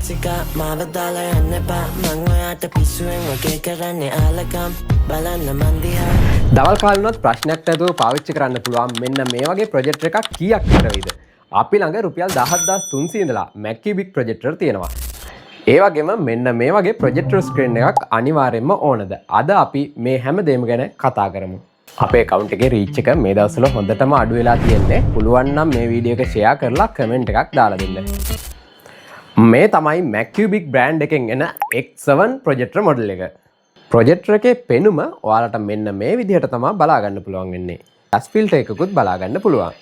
Chica මාව දාලා යන්න එපා මං ඔයාට පිස්සුවෙන් වගේ කරන්නේ ආලකම් බලන්න මන් දිහා දවල් කාලෙනොත් ප්‍රශ්නයක් නැතුව පාවිච්චි කරන්න පුළුවන් මෙන්න මේ වගේ ප්‍රොජෙක්ටර් එකක් කීයක් විතර වෙයිද? අපි ළඟ රුපියල් 17300 ඉඳලා MacBook ප්‍රොජෙක්ටර් තියෙනවා. ඒ වගේම මෙන්න මේ වගේ ප්‍රොජෙක්ටර් ස්ක්‍රීන් එකක් අනිවාර්යයෙන්ම ඕනද? අද අපි මේ හැම දෙයක්ම ගැන කතා කරමු. අපේ account එකේ reach එක මේ දවස්වල හොඳටම අඩු වෙලා තියෙන්නේ. පුළුවන් නම් මේ වීඩියෝ එක share කරලා comment එකක් දාලා දෙන්න. මේ තමයි MacBook brand එකෙන් එන X7 ප්‍රොජෙක්ටර් මොඩල් එක. ප්‍රොජෙක්ටර් එකේ පෙනුම ඔයාලට මෙන්න මේ විදිහට තමයි බලා ගන්න පුළුවන් වෙන්නේ. ඩස් ෆිල්ටර් එකකුත් බලා ගන්න පුළුවන්.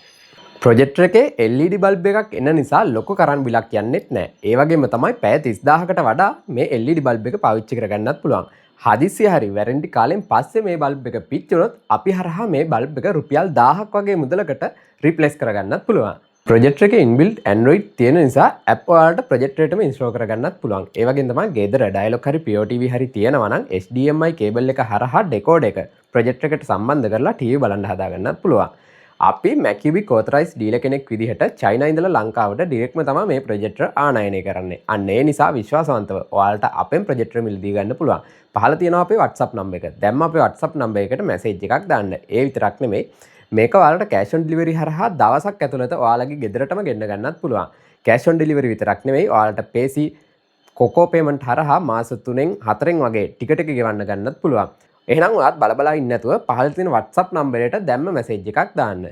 ප්‍රොජෙක්ටර් එකේ LED බල්බ් එකක් එන නිසා ලොකු කරන්ට් බිලක් යන්නේත් නැහැ. ඒ වගේම තමයි පැය 30000කට වඩා මේ LED බල්බ් එක පාවිච්චි කරගන්නත් පුළුවන්. හදිස්සිය හරි වැරන්ටි කාලෙන් පස්සේ මේ බල්බ් එක පිච්චුනොත් අපි හරහා මේ බල්බ් එක රුපියල් 1000ක් වගේ මුදලකට රිප්ලේස් කරගන්නත් පුළුවන්. ප්‍රොජෙක්ටර් එකේ ඉන්බිල්ට් Android තියෙන නිසා ඇප් ඔයාලට ප්‍රොජෙක්ටර් එකටම ඉන්ස්ටෝල් කරගන්නත් පුළුවන්. ඒ වගේම තමයි ගෙදර ඩයලොග් හරි Pure TV හරි තියෙනවා නම් HDMI කේබල් එක හරහා ඩෙකෝඩර් එක ප්‍රොජෙක්ටර් එකට සම්බන්ධ කරලා TV බලන්න හදාගන්නත් පුළුවන්. අපි MacBook authorized dealer කෙනෙක් විදිහට චයිනා ඉඳලා ලංකාවට ඩිරෙක්ට්ම තමයි මේ ප්‍රොජෙක්ටර් ආනයනය කරන්නේ. අන්න ඒ නිසා විශ්වාසවන්තව ඔයාලට අපෙන් ප්‍රොජෙක්ටර් මිලදී ගන්න පුළුවන්. පහළ තියෙනවා අපේ WhatsApp number එක. දැම්ම අපේ WhatsApp number එකට message එකක් දාන්න. ඒ විතරක් නෙමෙයි මේක ඔයාලට cash on delivery හරහා දවසක් ඇතුළත ඔයාලගේ ගෙදරටම ගෙන්න ගන්නත් පුළුවන්. cash on delivery විතරක් නෙමෙයි ඔයාලට PC කොකෝ payment හරහා මාස 3න් 4න් වගේ ටිකට් එක ගෙවන්න ගන්නත් පුළුවන්. එහෙනම් ඔයාත් බලබලා ඉන්නේ නැතුව පහළ තියෙන WhatsApp number එකට දැම්ම message එකක් දාන්න.